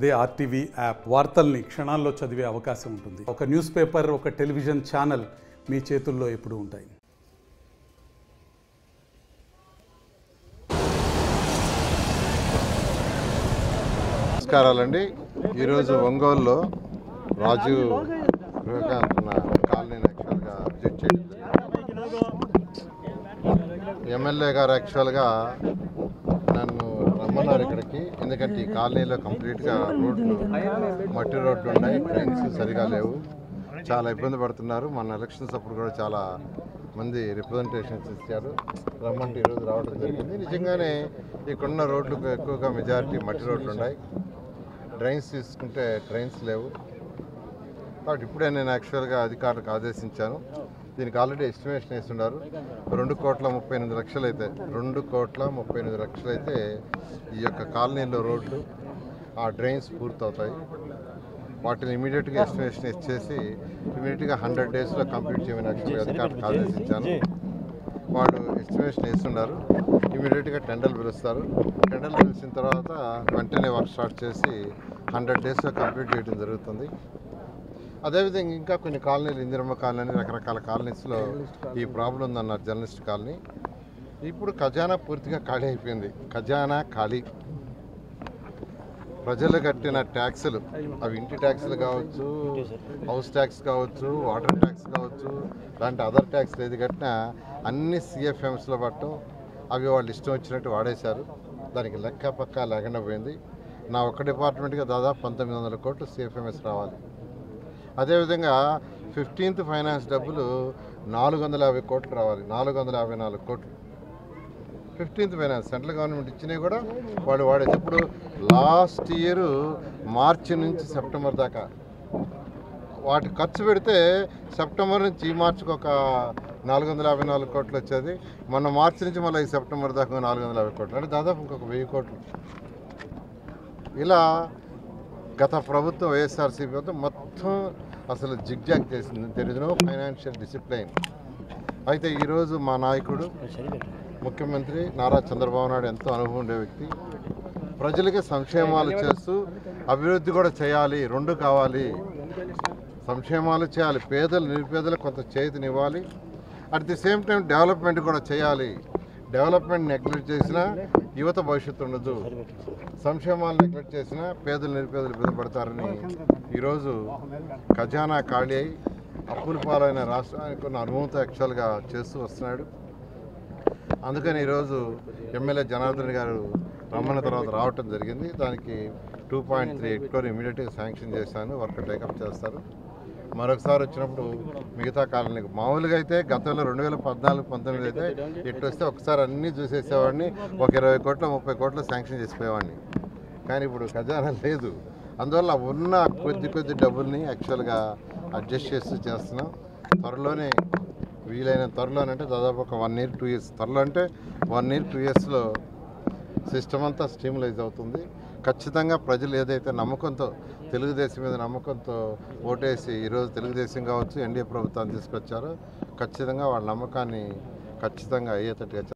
అదే RTV app వార్తల్ని క్షణాల్లో చదివే అవకాశం ఉంటుంది. ఒక న్యూస్ పేపర్, ఒక టెలివిజన్ ఛానల్ మీ చేతుల్లో ఎప్పుడూ ఉంటాయి. నమస్కారాలండి. ఈరోజు ఒంగోలులో రాజీవ్ కాలనీని యాక్చువల్గా విజిట్ చేయడం ఎమ్మెల్యే గారు యాక్చువల్గా నన్ను రమ్మన్నారు ఇక్కడికి. ఎందుకంటే ఈ కాలనీలో కంప్లీట్గా రోడ్లు మట్టి రోడ్లు ఉన్నాయి, ట్రైన్స్ సరిగా లేవు, చాలా ఇబ్బంది పడుతున్నారు. మన ఎలక్షన్స్ అప్పుడు కూడా చాలా మంది రిప్రజెంటేషన్స్ ఇచ్చారు, రమ్మంటే ఈరోజు రావడం జరిగింది. నిజంగానే ఇక్కడున్న రోడ్లకు ఎక్కువగా మెజారిటీ మట్టి రోడ్లు ఉన్నాయి. డ్రైన్స్ తీసుకుంటే ట్రైన్స్ లేవు. కాబట్టి ఇప్పుడే నేను యాక్చువల్గా అధికారులకు ఆదేశించాను. దీనికి ఆల్రెడీ ఎస్టిమేషన్ వేస్తున్నారు. 2,38,00,000 అయితే 2,38,00,000 అయితే ఈ యొక్క కాలనీలో రోడ్లు, ఆ డ్రైన్స్ పూర్తవుతాయి. వాటిని ఇమీడియట్గా ఎస్టిమేషన్ ఇచ్చేసి ఇమీడియట్గా 100 డేస్లో కంప్లీట్ చేయమని యాక్చువల్గా అధికారులకు ఆదేశించాను. వాళ్ళు ఎస్టిమేషన్ వేస్తున్నారు. ఇమీడియట్గా టెండర్లు పిలుస్తారు. టెండర్లు పిలిచిన తర్వాత వెంటనే వర్క్ స్టార్ట్ చేసి 100 డేస్లో కంప్లీట్ చేయడం జరుగుతుంది. అదేవిధంగా ఇంకా కొన్ని కాలనీలు, ఇందిరమ్మ కాలనీ, రకరకాల కాలనీస్లో ఈ ప్రాబ్లం ఉందన్నారు. జర్నలిస్ట్ కాలనీ ఇప్పుడు ఖజానా పూర్తిగా ఖాళీ అయిపోయింది. ఖజానా ఖాళీ. ప్రజలు కట్టిన ట్యాక్సులు, అవి ఇంటి ట్యాక్సులు కావచ్చు, హౌస్ ట్యాక్స్ కావచ్చు, వాటర్ ట్యాక్స్ కావచ్చు, లాంటి అదర్ ట్యాక్స్లు ఏది కట్టినా అన్ని సిఎఫ్ఎంస్లో పట్టడం, అవి వాళ్ళు ఇష్టం వచ్చినట్టు వాడేశారు. దానికి లెక్క పక్క లేకుండా పోయింది. నా ఒక్క డిపార్ట్మెంట్గా దాదాపు 1900 కోట్లు సిఎఫ్ఎంఎస్ రావాలి. అదేవిధంగా 15th ఫైనాన్స్ డబ్బులు 450 కోట్లు రావాలి. 454 కోట్లు 15th ఫైనాన్స్ సెంట్రల్ గవర్నమెంట్ ఇచ్చినవి కూడా వాళ్ళు వాడేది. ఇప్పుడు లాస్ట్ ఇయర్ మార్చి నుంచి సెప్టెంబర్ దాకా వాటి ఖర్చు పెడితే సెప్టెంబర్ నుంచి ఈ మార్చికి ఒక 454 కోట్లు వచ్చేది. మొన్న మార్చి నుంచి మళ్ళీ ఈ సెప్టెంబర్ దాకా 450 కోట్లు, అంటే దాదాపు ఇంకొక 1000 కోట్లు. ఇలా గత ప్రభుత్వం, వైఎస్ఆర్సీపీ ప్రభుత్వం మొత్తం అసలు జిగ్జాగ్ చేసింది. There is no financial discipline. అయితే ఈరోజు మా నాయకుడు ముఖ్యమంత్రి నారా చంద్రబాబు నాయుడు ఎంతో అనుభవం ఉండే వ్యక్తి. ప్రజలకి సంక్షేమాలు చేస్తూ అభివృద్ధి కూడా చేయాలి, రెండు కావాలి. సంక్షేమాలు చేయాలి, పేదలు నిరుపేదలకు కొంత చేతినివ్వాలి, at the same time development కూడా చేయాలి. డెవలప్మెంట్ నెగ్లెక్ట్ చేసినా యువత భవిష్యత్తు ఉండదు, సంక్షేమాలు నెగ్లెక్ట్ చేసినా పేదలు నిరుపేదలు ఇబ్బంది పడతారని ఈరోజు ఖజానా ఖాళీ అయి అప్పుల పాలైన రాష్ట్రానికి ఉన్న అనుభవంతో యాక్చువల్గా చేస్తూ వస్తున్నాడు. అందుకని ఈరోజు ఎమ్మెల్యే జనార్దన్ గారు రమ్మన్న తర్వాత రావటం జరిగింది. దానికి 2.38 crore ఇమీడియట్గా శాంక్షన్ చేశాను. వర్క్ టేకప్ చేస్తారు. మరొకసారి వచ్చినప్పుడు మిగతా కాలనీకి మామూలుగా అయితే గతంలో 2014-19 అయితే ఇట్లా వస్తే ఒకసారి అన్నీ చూసేసేవాడిని, ఒక 20 కోట్లు 30 కోట్లు శాంక్షన్ చేసిపోయేవాడిని. కానీ ఇప్పుడు ఖజానా లేదు. అందువల్ల ఉన్న కొద్ది డబ్బుల్ని యాక్చువల్గా అడ్జస్ట్ చేస్తూ చేస్తున్నాం. త్వరలోనే, వీలైన త్వరలోనంటే దాదాపు ఒక 1 year 2 years, త్వరలో అంటే 1 year 2 yearsలో సిస్టమ్ అంతా స్టీమ్లైజ్ అవుతుంది. ఖచ్చితంగా ప్రజలు ఏదైతే నమ్మకంతో, తెలుగుదేశం మీద నమ్మకంతో ఓటేసి ఈరోజు తెలుగుదేశం కావచ్చు, ఎన్డీఏ ప్రభుత్వాన్ని తీసుకొచ్చారో ఖచ్చితంగా వాళ్ళ నమ్మకాన్ని ఖచ్చితంగా అయ్యేటట్టుగా